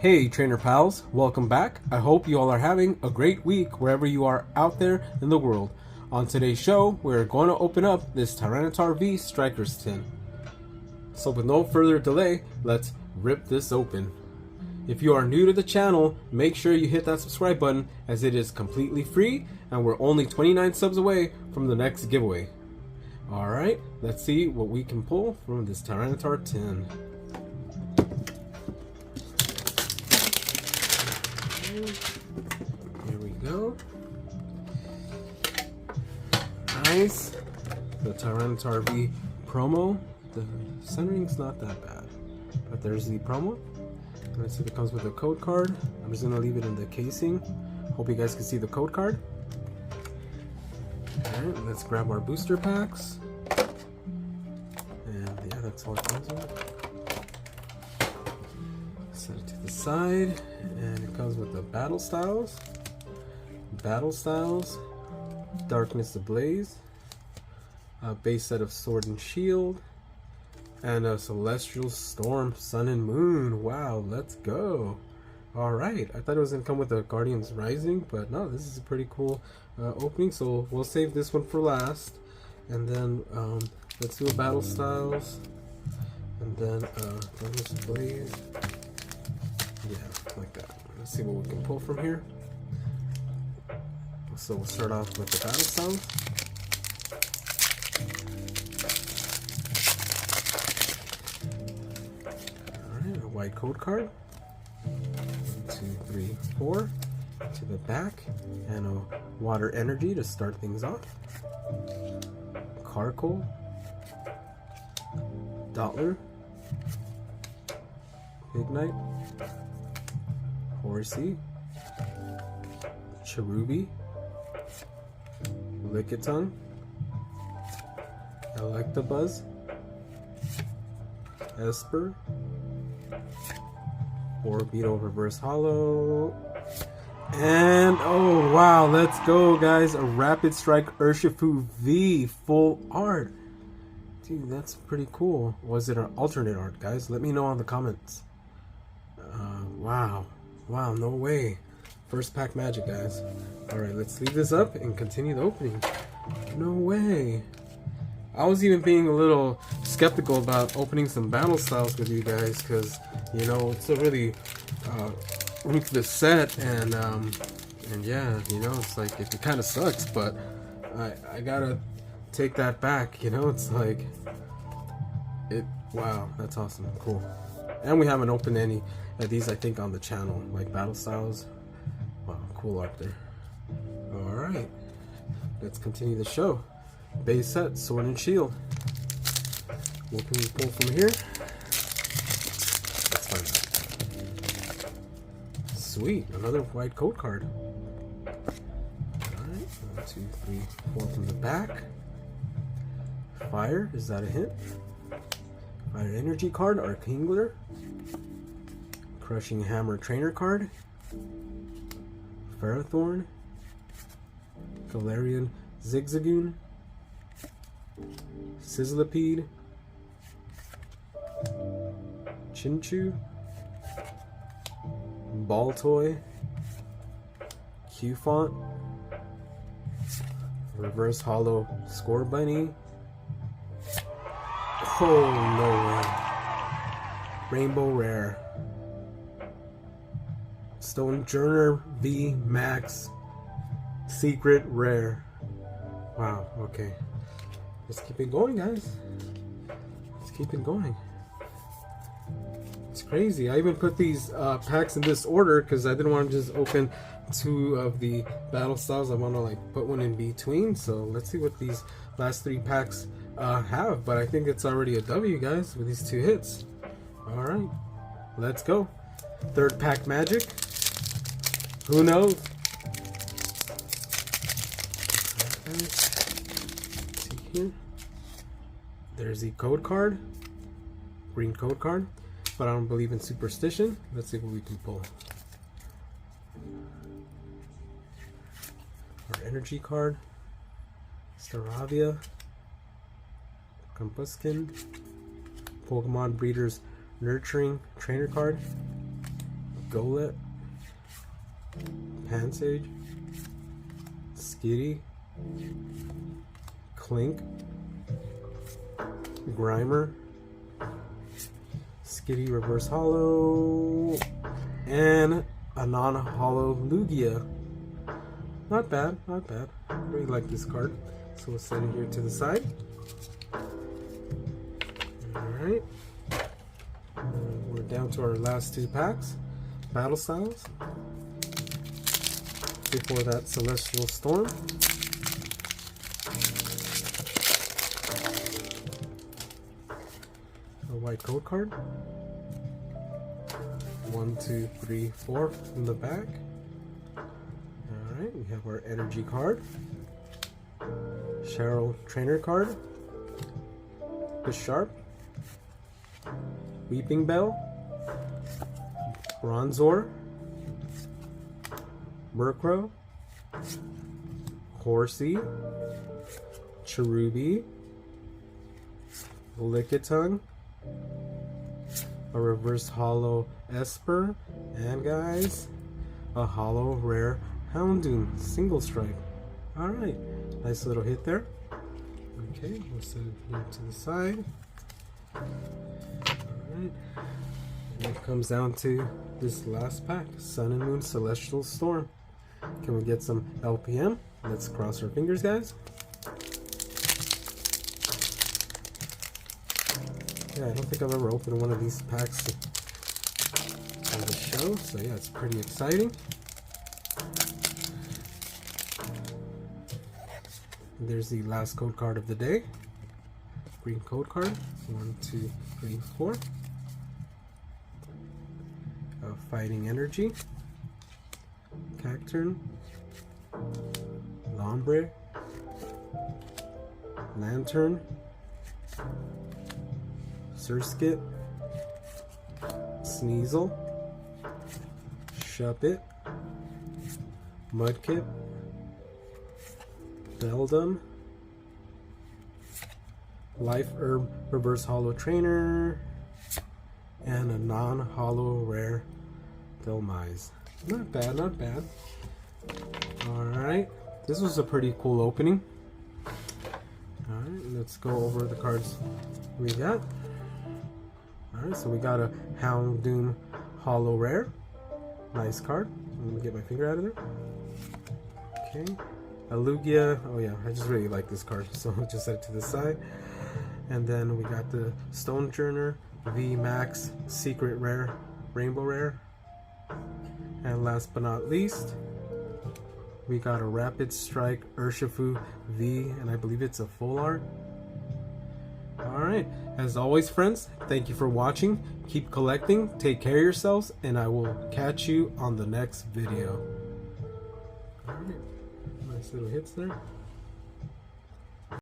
Hey trainer pals, welcome back. I hope you all are having a great week wherever you are out there in the world. On today's show, we're going to open up this Tyranitar V Strikers Tin. So with no further delay, let's rip this open. If you are new to the channel, make sure you hit that subscribe button as it is completely free and we're only 29 subs away from the next giveaway. Alright, let's see what we can pull from this Tyranitar tin. Here we go. Nice. The Tyranitar V promo. The centering's not that bad. But there's the promo. Let's see if it comes with a code card. I'm just going to leave it in the casing. Hope you guys can see the code card. Alright, let's grab our booster packs. And yeah, that's all it comes with. Set it to the side. And it comes with the Battle Styles, Darkness Ablaze, a base set of Sword and Shield, and a Celestial Storm, Sun and Moon. Wow, let's go. Alright, I thought it was going to come with a Guardians Rising, but no, this is a pretty cool opening, so we'll save this one for last. And then let's do a Battle Styles, and then Darkness Ablaze. Yeah, like that. Let's see what we can pull from here. So we'll start off with the Battle Styles. Alright, a white code card. 1, 2, 3, 4. To the back. And a water energy to start things off. Carkol. Dottler. Ignite. Horsey, Cherubi, Lickitung, Electabuzz, Esper, Orbeetle Reverse Hollow, and oh wow, let's go guys, a Rapid Strike Urshifu V full art. Dude, that's pretty cool. Was it an alternate art, guys? Let me know in the comments. Wow, no way. First pack magic, guys. Alright, let's leave this up and continue the opening. No way. I was even being a little skeptical about opening some Battle Styles with you guys because, you know, it's a really ruthless set and yeah, you know, it's like, it kind of sucks, but I gotta take that back, you know, it's like, wow, that's awesome, cool. And we haven't opened any of these, I think, on the channel, like Battle Styles. Wow, cool art there. Alright, let's continue the show. Base set, Sword and Shield. What can we pull from here? Let's find out. Sweet, another white code card. Alright, 1, 2, 3, 4 from the back. Fire, is that a hint? Fire energy card, Archangler. Crushing Hammer trainer card. Ferrothorn. Galarian Zigzagoon. Sizzlipede. Chinchou. Baltoy. Q-Font. Reverse Hollow Scorbunny. Oh, no way. Rainbow Rare. Stonejourner V Max Secret Rare. Wow, okay. Let's keep it going, guys. Let's keep it going. It's crazy. I even put these packs in this order because I didn't want to just open 2 of the Battle Styles. I want to like put one in between. So let's see what these last 3 packs have. But I think it's already a W, guys, with these 2 hits. Alright, let's go. Third pack magic. Who knows? See here. There's the code card. Green code card. But I don't believe in superstition. Let's see what we can pull. Our energy card. Staravia. Compuskin. Pokemon Breeders Nurturing Trainer card. Golett, Pansage, Skitty, Clink, Grimer, Skitty Reverse Hollow, and a non-hollow Lugia. Not bad, not bad. I really like this card. So we'll set it here to the side. Alright. We're down to our last 2 packs. Battle Styles. Before that, Celestial Storm. A white code card. 1, 2, 3, 4 in the back. Alright, we have our energy card. Cheryl Trainer card. Bisharp. Weeping Bell. Bronzor. Murkrow. Horsey. Cherubi. Lickitung. A reverse hollow Esper. And guys, a hollow rare Houndoom single strike. Alright, nice little hit there. Okay, we'll set it here to the side. Alright, and it comes down to this last pack, Sun and Moon Celestial Storm. Can we get some LPM? Let's cross our fingers, guys. Yeah, I don't think I've ever opened one of these packs on the show, so yeah, it's pretty exciting. There's the last code card of the day. Green code card. 1, 2, 3, 4. Fighting Energy. Cacturn. Lombre. Lantern. Surskit. Sneasel. Shuppet. Mudkip. Beldum, Life Herb Reverse Hollow Trainer, and a non-hollow rare Dhelmise. Not bad, not bad. Alright, this was a pretty cool opening. Alright, let's go over the cards we got. Alright, so we got a Houndoom Hollow Rare. Nice card. Let me get my finger out of there. Okay. A Lugia, oh yeah, I just really like this card, so I'll just set it to the side. And then we got the Stonejourner V Max Secret Rare, Rainbow Rare. And last but not least, we got a Rapid Strike Urshifu V, and I believe it's a full art. Alright, as always friends, thank you for watching. Keep collecting, take care of yourselves, and I will catch you on the next video. Alright. Nice little hits there.